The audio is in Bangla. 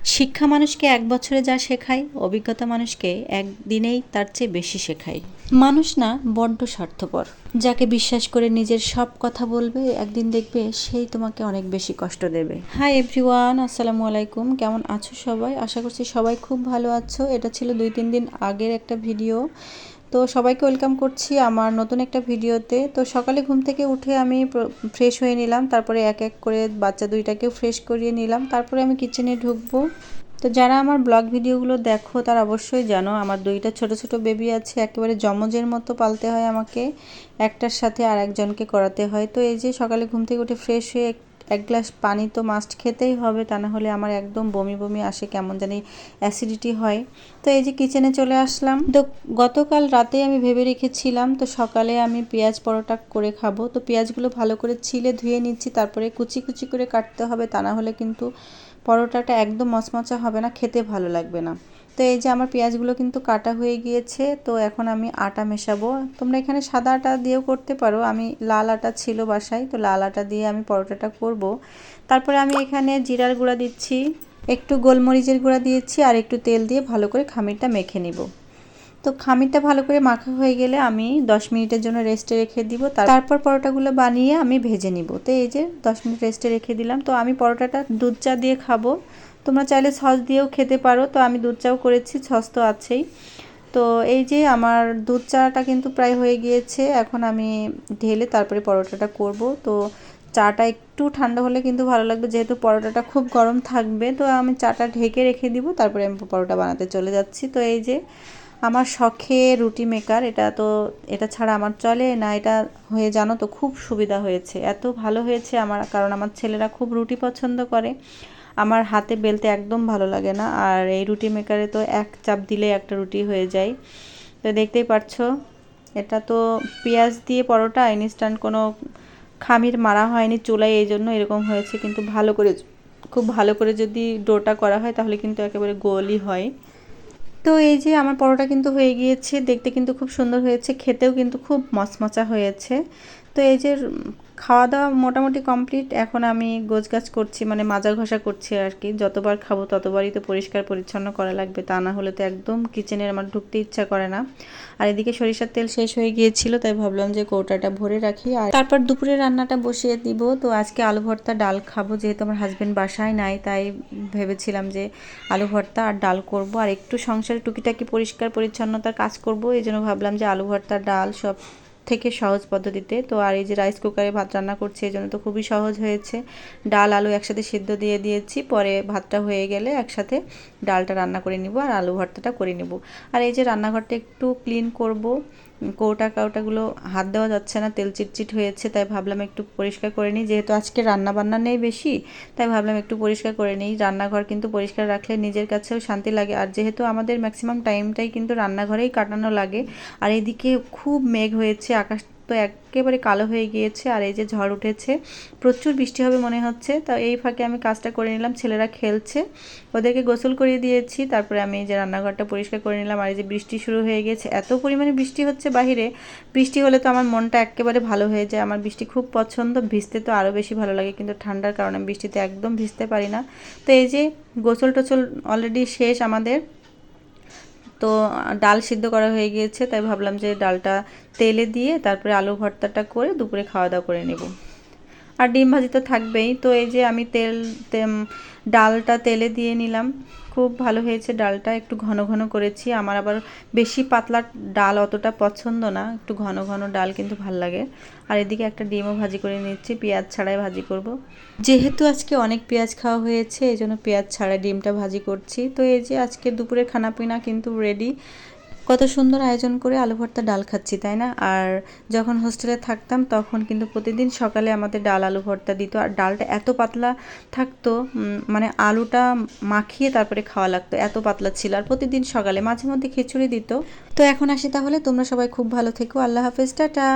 শিক্ষা মানুষকে এক বছরে যা শেখায়, অভিজ্ঞতা মানুষকে একদিনেই তার চেয়ে বেশি শেখায়। মানুষ না বড্ড স্বার্থপর। যাকে বিশ্বাস করে নিজের সব কথা বলবে, একদিন দেখবে সেই তোমাকে অনেক বেশি কষ্ট দেবে। হাই এভরিওয়ান, আসসালামু আলাইকুম। কেমন আছো সবাই? আশা করছি সবাই খুব ভালো আছো। এটা ছিল 2-3 দিন আগের একটা ভিডিও। তো সবাইকে ওয়েলকাম করছি আমার নতুন একটা ভিডিওতে। তো সকালে ঘুম থেকে উঠে আমি ফ্রেশ হয়ে নিলাম, তারপরে এক এক করে বাচ্চা দুইটাকেও ফ্রেশ করিয়ে নিলাম, তারপরে আমি কিচেনে ঢুকবো। তো যারা আমার ব্লগ ভিডিওগুলো দেখো তারা অবশ্যই জানো আমার দুইটা ছোট ছোট বেবি আছে, একেবারে যমজের মতো পালতে হয় আমাকে, একটার সাথে আর একজনকে করাতে হয়। তো এই যে সকালে ঘুম থেকে উঠে ফ্রেশ হয়ে এক গ্লাস পানি তো মাস্ট খেতেই হবে, তা না হলে আমার একদম বমি বমি আসে, কেমন জানি অ্যাসিডিটি হয়। তো এই যে কিচেনে চলে আসলাম। তো গতকাল রাতে আমি ভেবে রেখেছিলাম তো সকালে আমি পেঁয়াজ পরোটা করে খাবো। তো পেঁয়াজগুলো ভালো করে ছিলে ধুয়ে নিচ্ছি, তারপরে কুচি কুচি করে কাটতে হবে, তা না হলে কিন্তু পরোটাটা একদম মচমচা হবে না, খেতে ভালো লাগবে না। তো এই যে আমার পেঁয়াজগুলো কিন্তু কাটা হয়ে গিয়েছে। তো এখন আমি আটা মেশাবো। তোমরা এখানে সাদা আটা দিয়েও করতে পারো, আমি লাল আটা ছিল বাসায়, তো লাল আটা দিয়ে আমি পরোটাটা করব। তারপরে আমি এখানে জিরার গুঁড়া দিচ্ছি, একটু গোলমরিচের গুঁড়া দিয়েছি, আর একটু তেল দিয়ে ভালো করে খামিরটা মেখে নিব। তো খামিরটা ভালো করে মাখা হয়ে গেলে আমি 10 মিনিটের জন্য রেস্টে রেখে দিব। তারপর পরোটাগুলো বানিয়ে আমি ভেজে নিব। তো এই যে 10 মিনিট রেস্টে রেখে দিলাম। তো আমি পরোটাটা দুধ চা দিয়ে খাবো, তোমরা চাইলে সস দিয়েও খেতে পারো। তো আমি দুধ চাও করেছি, সস তো আছেই। তো এই যে আমার দুধ চাটা কিন্তু প্রায় হয়ে গিয়েছে, এখন আমি ঢেলে তারপরে পরোটাটা করব। তো চাটা একটু ঠান্ডা হলে কিন্তু ভালো লাগবে, যেহেতু পরোটাটা খুব গরম থাকবে। তো আমি চাটা ঢেকে রেখে দিব, তারপরে আমি পরোটা বানাতে চলে যাচ্ছি। তো এই যে আমার শখে রুটি মেকার, এটা ছাড়া আমার চলে না। এটা হয়ে জানো তো খুব সুবিধা হয়েছে, এত ভালো হয়েছে আমার, কারণ আমার ছেলেরা খুব রুটি পছন্দ করে। আমার হাতে বেলতে একদম ভালো লাগে না, আর এই রুটি মেকারে তো এক চাপ দিলে একটা রুটি হয়ে যায়। তো দেখতেই পাচ্ছো, এটা তো পেঁয়াজ দিয়ে পরোটা, ইনস্ট্যান্ট কোনো খামির মারা হয়নি চুলায়, এই জন্য এরকম হয়েছে। কিন্তু খুব ভালো করে যদি ডোটা করা হয় তাহলে কিন্তু একেবারে গোলই হয়। তো এই যে আমার পরোটা কিন্তু হয়ে গিয়েছে, দেখতে কিন্তু খুব সুন্দর হয়েছে, খেতেও কিন্তু খুব মচমচা হয়েছে। তো এই যে খাওয়া দাওয়া মোটামুটি কমপ্লিট। এখন আমি গোছগাছ করছি, মানে মাজা ঘষা করছি আর কি। যতবার খাবো ততবারই তো পরিষ্কার পরিচ্ছন্ন করা লাগবে, তা না হলে তো একদম কিচেনের আমার ঢুকতে ইচ্ছা করে না। আর এদিকে সরিষার তেল শেষ হয়ে গিয়েছিল, তাই ভাবলাম যে কৌটাটা ভরে রাখি, আর তারপর দুপুরে রান্নাটা বসিয়ে দিব। তো আজকে আলু ভর্তা ডাল খাবো, যেহেতু আমার হাজব্যান্ড বাসায় নাই, তাই ভেবেছিলাম যে আলু ভর্তা আর ডাল করব, আর একটু সংসারের টুকিটাকি পরিষ্কার পরিচ্ছন্নতার কাজ করব। এই জন্য ভাবলাম যে আলু ভর্তা ডাল সব থেকে সহজ পদ্ধতিতে। তো আর এই যে রাইস কুকারে ভাত রান্না করছি, এই জন্য তো খুবই সহজ হয়েছে। ডাল আলু একসাথে সিদ্ধ দিয়ে দিয়েছি, পরে ভাতটা হয়ে গেলে একসাথে ডালটা রান্না করে নিব আর আলু ভর্তাটা করে নিব। আর এই যে রান্নাঘরটা একটু ক্লিন করব, কৌটাগুলো হাত দেওয়া যাচ্ছে না, তেল চিটচিট হয়েছে, তাই ভাবলাম একটু পরিষ্কার করে নিই। যেহেতু আজকে রান্না বান্না নেই বেশি, তাই ভাবলাম একটু পরিষ্কার করে নিই। রান্নাঘর কিন্তু পরিষ্কার রাখলে নিজের কাছেও শান্তি লাগে, আর যেহেতু আমাদের ম্যাক্সিমাম টাইমটাই কিন্তু রান্নাঘরেই কাটানো লাগে। আর এদিকে খুব মেঘ হয়েছে, আকাশ তো একেবারে কালো হয়ে গিয়েছে, আর এই যে ঝড় উঠেছে, প্রচুর বৃষ্টি হবে মনে হচ্ছে। তো এই ফাঁকে আমি কাজটা করে নিলাম, ছেলেরা খেলছে, ওদেরকে গোসল করিয়ে দিয়েছি, তারপরে আমি এই যে রান্নাঘরটা পরিষ্কার করে নিলাম। আর এই যে বৃষ্টি শুরু হয়ে গেছে, এত পরিমাণে বৃষ্টি হচ্ছে বাহিরে। বৃষ্টি হলে তো আমার মনটা একেবারে ভালো হয়ে যায়, আমার বৃষ্টি খুব পছন্দ, ভিজতে তো আরও বেশি ভালো লাগে, কিন্তু ঠান্ডার কারণে বৃষ্টিতে একদম ভিজতে পারি না। তো এই যে গোসল টোসল অলরেডি শেষ আমাদের। তো ডাল সিদ্ধ করা হয়ে গিয়েছে, তাই ভাবলাম যে ডালটা তেলে দিয়ে তারপরে আলু ভর্তাটা করে দুপুরে খাওয়া দাওয়া করে নেব। আর ডিম ভাজি তো থাকবেই। তো এই যে আমি ডালটা তেলে দিয়ে নিলাম, খুব ভালো হয়েছে ডালটা, একটু ঘন ঘন করেছি। আমার আবার বেশি পাতলা ডাল অতটা পছন্দ না, একটু ঘন ঘন ডাল কিন্তু ভাল লাগে। আর এদিকে একটা ডিমও ভাজি করে নিচ্ছি, পেঁয়াজ ছাড়াই ভাজি করব। যেহেতু আজকে অনেক পেঁয়াজ খাওয়া হয়েছে, এই জন্য পেঁয়াজ ছাড়া ডিমটা ভাজি করছি। তো এই যে আজকে দুপুরে খানাপিনা কিন্তু রেডি। কত সুন্দর আয়োজন করে আলু ভর্তা ডাল খাচ্ছি, তাই না? আর যখন হোস্টেলে থাকতাম তখন কিন্তু প্রতিদিন সকালে আমাদের ডাল আলু ভর্তা দিত, আর ডালটা এত পাতলা থাকতো, মানে আলুটা মাখিয়ে তারপরে খাওয়া লাগতো, এত পাতলা ছিল। আর প্রতিদিন সকালে মাঝে মধ্যে খিচুড়ি দিত। তো এখন আসি তাহলে, তোমরা সবাই খুব ভালো থেকো, আল্লাহ হাফেজ, টাটা।